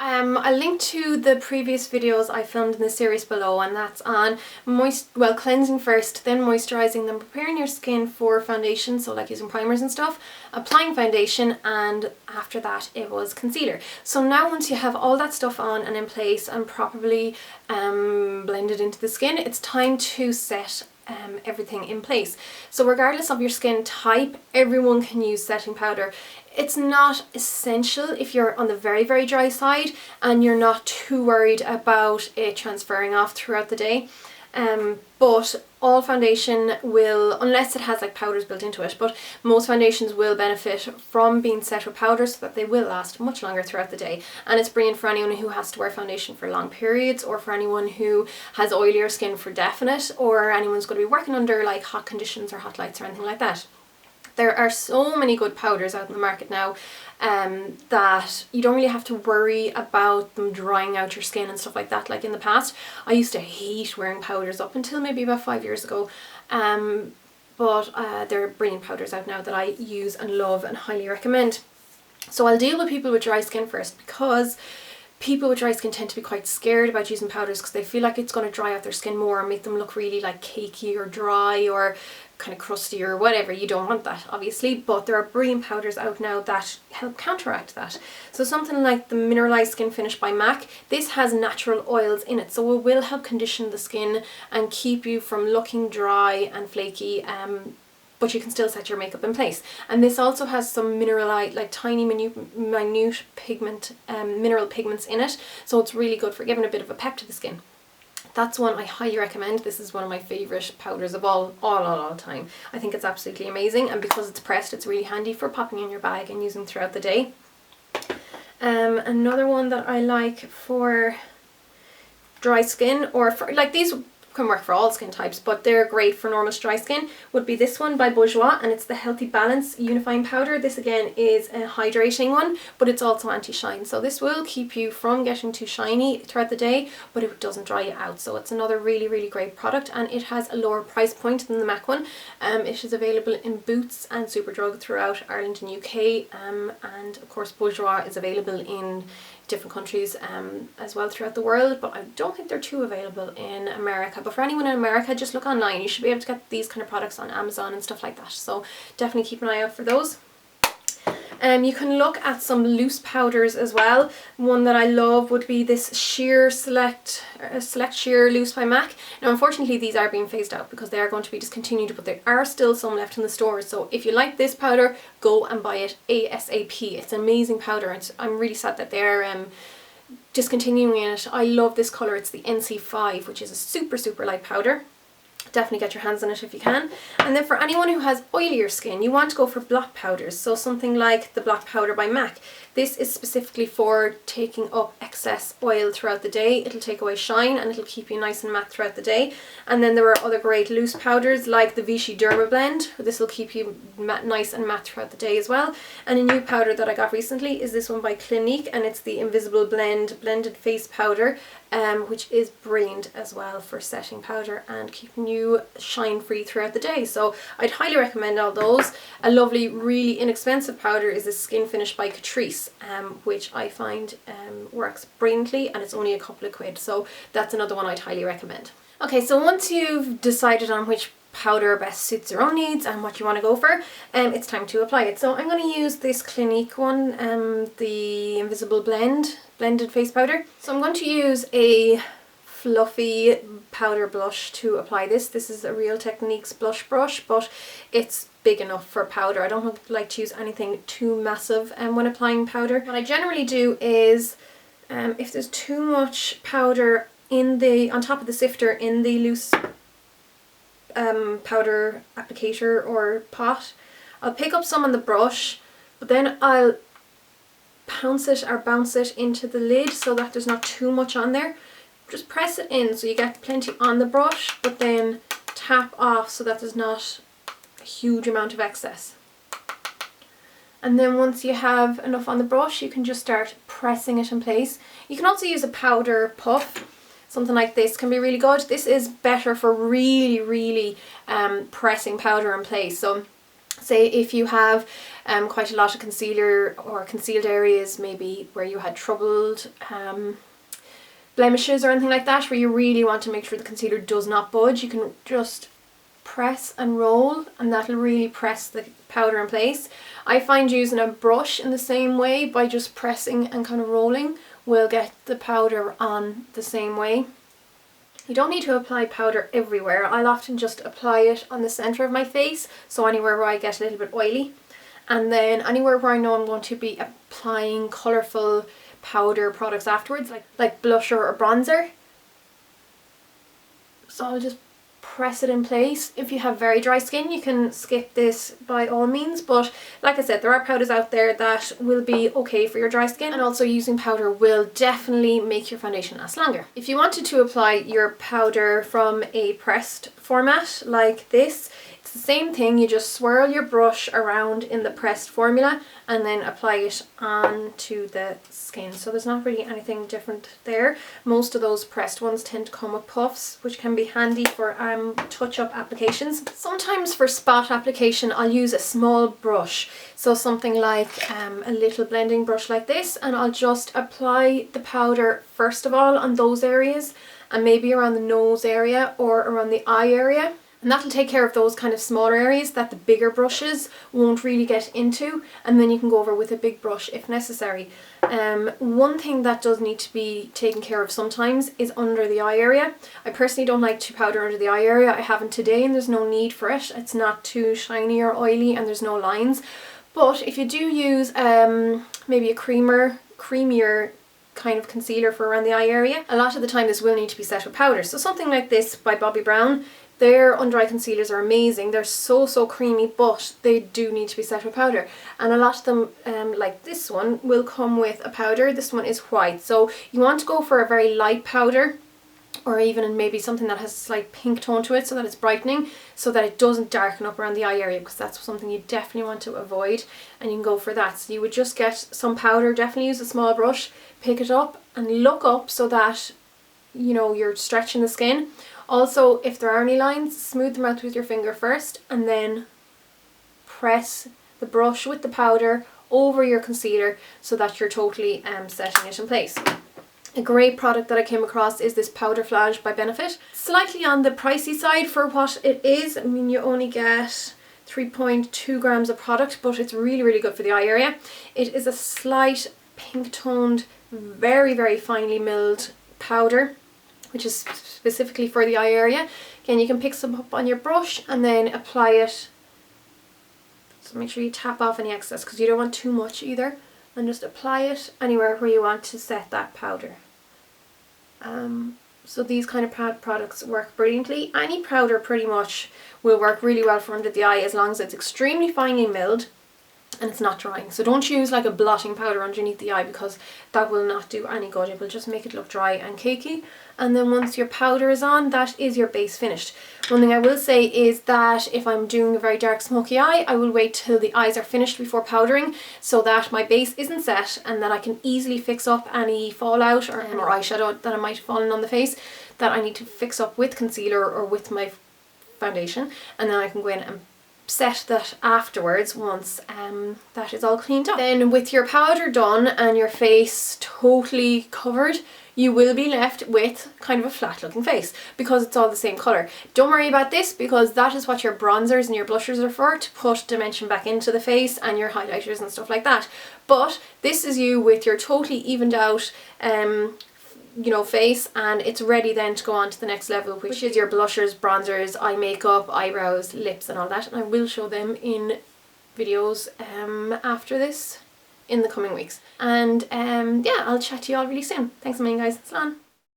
I'll link to the previous videos I filmed in the series below, and that's on cleansing first, then moisturising, then preparing your skin for foundation, so like using primers and stuff, applying foundation, and after that it was concealer. So now once you have all that stuff on and in place and properly blended into the skin, it's time to set everything in place. So regardless of your skin type, everyone can use setting powder. It's not essential if you're on the very, very dry side and you're not too worried about it transferring off throughout the day. But all foundation will, unless it has like powders built into it, but most foundations will benefit from being set with powder so that they will last much longer throughout the day. And it's brilliant for anyone who has to wear foundation for long periods, or for anyone who has oilier skin for definite, or anyone's going to be working under like hot conditions or hot lights or anything like that. There are so many good powders out in the market now that you don't really have to worry about them drying out your skin and stuff like that. Like in the past, I used to hate wearing powders up until maybe about 5 years ago. But there are brilliant powders out now that I use and love and highly recommend. So I'll deal with people with dry skin first, because people with dry skin tend to be quite scared about using powders because they feel like it's going to dry out their skin more and make them look really like cakey or dry or kind of crusty or whatever. You don't want that, obviously, but there are brilliant powders out now that help counteract that. So something like the Mineralized Skin Finish by MAC, this has natural oils in it, so it will help condition the skin and keep you from looking dry and flaky, but you can still set your makeup in place. And this also has some mineralized, like tiny minute pigment, mineral pigments in it, so it's really good for giving a bit of a pep to the skin. That's one I highly recommend. This is one of my favourite powders of all time. I think it's absolutely amazing, and because it's pressed, it's really handy for popping in your bag and using throughout the day. Another one that I like for dry skin, or for like these can work for all skin types, but they're great for normal dry skin, would be this one by Bourjois, and it's the Healthy Balance Unifying Powder. This again is a hydrating one, but it's also anti-shine, so this will keep you from getting too shiny throughout the day, but it doesn't dry you out. So it's another really, really great product, and it has a lower price point than the MAC one. It is available in Boots and Superdrug throughout Ireland and UK, and of course Bourjois is available in different countries as well throughout the world, but I don't think they're too available in America. But for anyone in America, just look online. You should be able to get these kind of products on Amazon and stuff like that, so definitely keep an eye out for those. You can look at some loose powders as well. One that I love would be this Select Sheer Loose by MAC. Now unfortunately these are being phased out because they are going to be discontinued, but there are still some left in the stores. So if you like this powder, go and buy it ASAP. It's an amazing powder. I'm really sad that they're discontinuing it. I love this colour. It's the NC5, which is a super, super light powder. Definitely get your hands on it if you can. And then for anyone who has oilier skin, you want to go for block powders. So something like the Block Powder by MAC. This is specifically for taking up excess oil throughout the day. It'll take away shine and it'll keep you nice and matte throughout the day. And then there are other great loose powders like the Vichy Derma Blend. This will keep you nice and matte throughout the day as well. And a new powder that I got recently is this one by Clinique, and it's the Invisible Blend Blended Face Powder, which is brilliant as well for setting powder and keeping you shine free throughout the day. So I'd highly recommend all those. A lovely, really inexpensive powder is the Skin Finish by Catrice, which I find works brilliantly, and it's only a couple of quid, so that's another one I'd highly recommend. Okay, so once you've decided on which powder best suits your own needs and what you want to go for, it's time to apply it. So I'm going to use this Clinique one, the Invisible Blended Face Powder. So I'm going to use a fluffy powder blush to apply this. This is a Real Techniques blush brush, but it's big enough for powder. I don't like to use anything too massive when applying powder. What I generally do is, if there's too much powder on top of the sifter in the loose powder applicator or pot, I'll pick up some on the brush, but then I'll bounce it into the lid so that there's not too much on there. Just press it in so you get plenty on the brush, but then tap off so that there's not a huge amount of excess. And then once you have enough on the brush, you can just start pressing it in place. You can also use a powder puff. Something like this can be really good. This is better for really, really pressing powder in place. So Say if you have quite a lot of concealer or concealed areas, maybe where you had troubled blemishes or anything like that, where you really want to make sure the concealer does not budge, you can just press and roll, and that'll really press the powder in place. I find using a brush in the same way, by just pressing and kind of rolling, will get the powder on the same way. You don't need to apply powder everywhere. I'll often just apply it on the centre of my face, so anywhere where I get a little bit oily, and then anywhere where I know I'm going to be applying colourful powder products afterwards, like blusher or bronzer. So I'll just press it in place. If you have very dry skin, you can skip this by all means, but like I said, there are powders out there that will be okay for your dry skin, and also using powder will definitely make your foundation last longer. If you wanted to apply your powder from a pressed format like this, it's the same thing. You just swirl your brush around in the pressed formula and then apply it onto the skin. So there's not really anything different there. Most of those pressed ones tend to come with puffs, which can be handy for touch-up applications. Sometimes for spot application I'll use a small brush, so something like a little blending brush like this, and I'll just apply the powder first of all on those areas, and maybe around the nose area or around the eye area. And that'll take care of those kind of smaller areas that the bigger brushes won't really get into, and then you can go over with a big brush if necessary. One thing that does need to be taken care of sometimes is under the eye area. I personally don't like to powder under the eye area. I haven't today, and there's no need for it. It's not too shiny or oily and there's no lines. But if you do use maybe a creamier kind of concealer for around the eye area, a lot of the time this will need to be set with powder. So something like this by Bobbi Brown, their under eye concealers are amazing. They're so creamy, but they do need to be set with powder. And a lot of them, like this one, will come with a powder. This one is white. So you want to go for a very light powder, or even maybe something that has a slight pink tone to it, so that it's brightening, so that it doesn't darken up around the eye area, because that's something you definitely want to avoid, and you can go for that. So you would just get some powder, definitely use a small brush, pick it up and look up so that, you know, you're stretching the skin. Also, if there are any lines, smooth them out with your finger first, and then press the brush with the powder over your concealer so that you're totally setting it in place. A great product that I came across is this Powder Flage by Benefit. Slightly on the pricey side for what it is. I mean, you only get 3.2 grams of product, but it's really good for the eye area. It is a slight pink toned, very finely milled powder, which is specifically for the eye area. Again, you can pick some up on your brush and then apply it. So make sure you tap off any excess, because you don't want too much either. And just apply it anywhere where you want to set that powder. So these kind of products work brilliantly. Any powder pretty much will work really well for under the eye, as long as it's extremely finely milled and it's not drying. So don't use like a blotting powder underneath the eye, because that will not do any good. It will just make it look dry and cakey. And then once your powder is on, that is your base finished. One thing I will say is that if I'm doing a very dark smoky eye, I will wait till the eyes are finished before powdering, so that my base isn't set and that I can easily fix up any fallout or eyeshadow that I might have fallen on the face that I need to fix up with concealer or with my foundation, and then I can go in and set that afterwards once that is all cleaned up. Then with your powder done and your face totally covered, you will be left with kind of a flat looking face, because it's all the same colour. Don't worry about this, because that is what your bronzers and your blushers are for, to put dimension back into the face, and your highlighters and stuff like that. But this is you with your totally evened out you know, face, and it's ready then to go on to the next level, which is your blushers, bronzers, eye makeup, eyebrows, lips and all that, and I will show them in videos after this in the coming weeks. And yeah, I'll chat to you all really soon. Thanks a million guys. Slán.